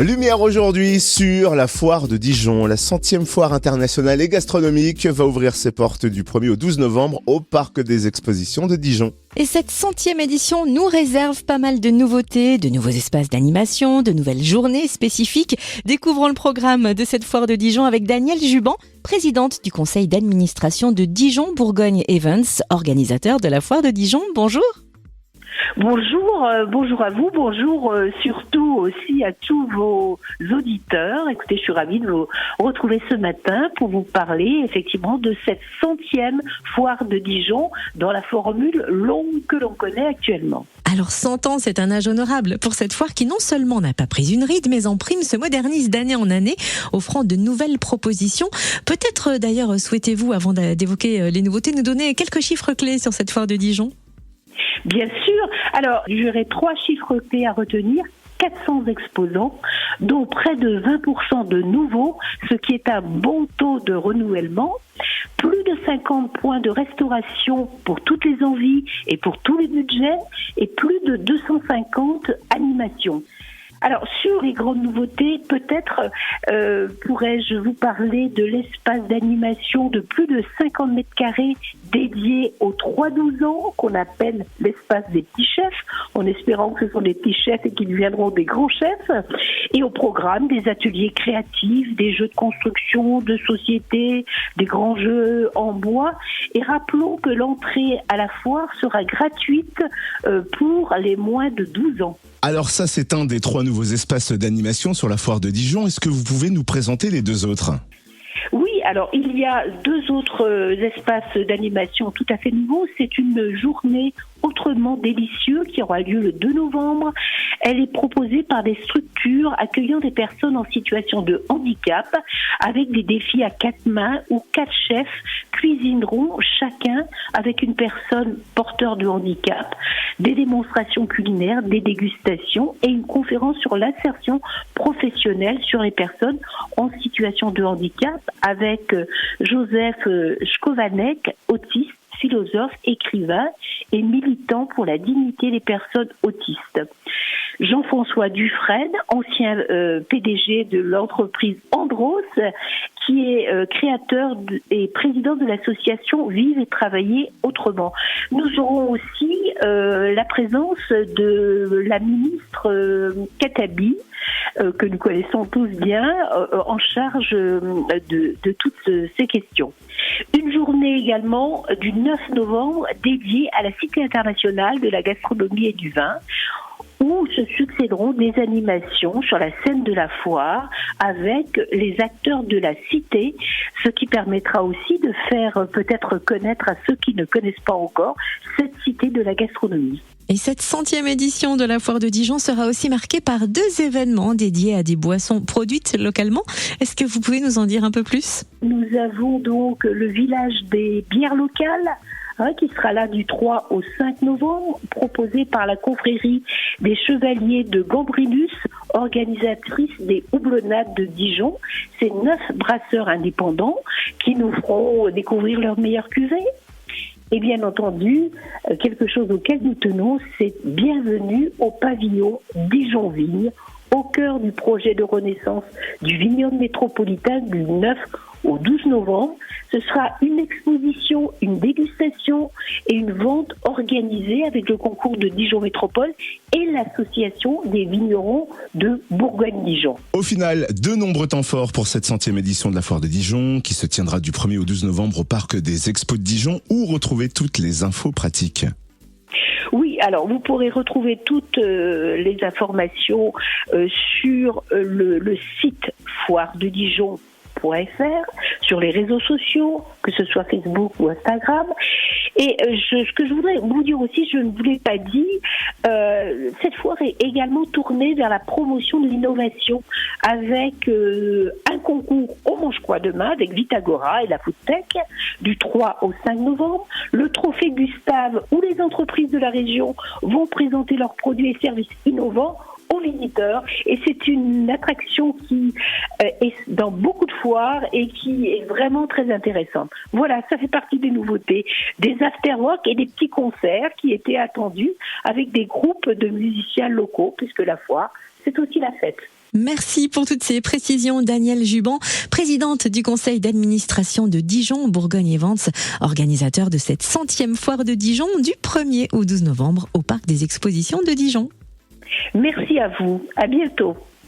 Lumière aujourd'hui sur la foire de Dijon. La 100e foire internationale et gastronomique va ouvrir ses portes du 1er au 12 novembre au Parc des Expositions de Dijon. Et cette 100e édition nous réserve pas mal de nouveautés, de nouveaux espaces d'animation, de nouvelles journées spécifiques. Découvrons le programme de cette foire de Dijon avec Danielle Juban, présidente du conseil d'administration de Dijon Bourgogne Events, organisateur de la foire de Dijon. Bonjour. Bonjour à vous, bonjour surtout aussi à tous vos auditeurs. Écoutez, je suis ravie de vous retrouver ce matin pour vous parler effectivement de cette 100e foire de Dijon dans la formule longue que l'on connaît actuellement. Alors 100 ans, c'est un âge honorable pour cette foire qui non seulement n'a pas pris une ride, mais en prime se modernise d'année en année, offrant de nouvelles propositions. Peut-être d'ailleurs souhaitez-vous, avant d'évoquer les nouveautés, nous donner quelques chiffres clés sur cette foire de Dijon ? Bien sûr. Alors, j'aurais 3 chiffres clés à retenir. 400 exposants, dont près de 20% de nouveaux, ce qui est un bon taux de renouvellement. Plus de 50 points de restauration pour toutes les envies et pour tous les budgets, et plus de 250 animations. Alors, sur les grandes nouveautés, peut-être pourrais-je vous parler de l'espace d'animation de plus de 50 mètres carrés dédié aux 3-12 ans, qu'on appelle l'espace des petits chefs, en espérant que ce sont des petits chefs et qu'ils deviendront des grands chefs. Et au programme, des ateliers créatifs, des jeux de construction, de société, des grands jeux en bois. Et rappelons que l'entrée à la foire sera gratuite pour les moins de 12 ans. Alors ça, c'est un des 3 nouveaux espaces d'animation sur la foire de Dijon. Est-ce que vous pouvez nous présenter les 2 autres ? Oui, alors il y a 2 autres espaces d'animation tout à fait nouveaux. C'est une journée autrement délicieux qui aura lieu le 2 novembre. Elle est proposée par des structures accueillant des personnes en situation de handicap avec des défis à 4 mains où 4 chefs cuisineront chacun avec une personne porteur de handicap, des démonstrations culinaires, des dégustations et une conférence sur l'insertion professionnelle sur les personnes en situation de handicap avec Joseph Schkovanek, autiste, philosophe, écrivain et militant pour la dignité des personnes autistes. Jean-François Dufresne, ancien PDG de l'entreprise Andros, qui est créateur et président de l'association Vivre et Travailler Autrement. Nous aurons aussi la présence de la ministre Katabi, que nous connaissons tous bien, en charge de toutes ces questions. Une journée également du 9 novembre dédiée à la Cité internationale de la gastronomie et du vin, où se succéderont des animations sur la scène de la foire avec les acteurs de la cité, ce qui permettra aussi de faire peut-être connaître à ceux qui ne connaissent pas encore cette cité de la gastronomie. Et cette 100e édition de la foire de Dijon sera aussi marquée par 2 événements dédiés à des boissons produites localement. Est-ce que vous pouvez nous en dire un peu plus ? Nous avons donc le village des bières locales, qui sera là du 3 au 5 novembre, proposé par la confrérie des Chevaliers de Gambrinus, organisatrice des houblonnades de Dijon. C'est 9 brasseurs indépendants qui nous feront découvrir leurs meilleures cuvées. Et bien entendu, quelque chose auquel nous tenons, c'est bienvenue au pavillon Dijon Vigne, au cœur du projet de renaissance du vignoble métropolitain du 9 au 12 novembre. Ce sera une exposition, une dégustation et une vente organisée avec le concours de Dijon Métropole et l'association des vignerons de Bourgogne-Dijon. Au final, de nombreux temps forts pour cette 100e édition de la foire de Dijon qui se tiendra du 1er au 12 novembre au Parc des Expos de Dijon où retrouver toutes les infos pratiques. Oui, alors vous pourrez retrouver toutes les informations sur le site foirededijon.fr, sur les réseaux sociaux, que ce soit Facebook ou Instagram. Et ce que je voudrais vous dire aussi, je ne vous l'ai pas dit, cette foire est également tournée vers la promotion de l'innovation avec un concours On mange quoi demain avec Vitagora et la Foodtech du 3 au 5 novembre, le trophée Gustave où les entreprises de la région vont présenter leurs produits et services innovants aux visiteurs, et c'est une attraction qui est dans beaucoup de foires et qui est vraiment très intéressante. Voilà, ça fait partie des nouveautés, des after-work et des petits concerts qui étaient attendus avec des groupes de musiciens locaux, puisque la foire, c'est aussi la fête. Merci pour toutes ces précisions, Danielle Juban, présidente du conseil d'administration de Dijon Bourgogne Events, organisateur de cette 100e foire de Dijon du 1er au 12 novembre au parc des expositions de Dijon. Merci à vous. À bientôt.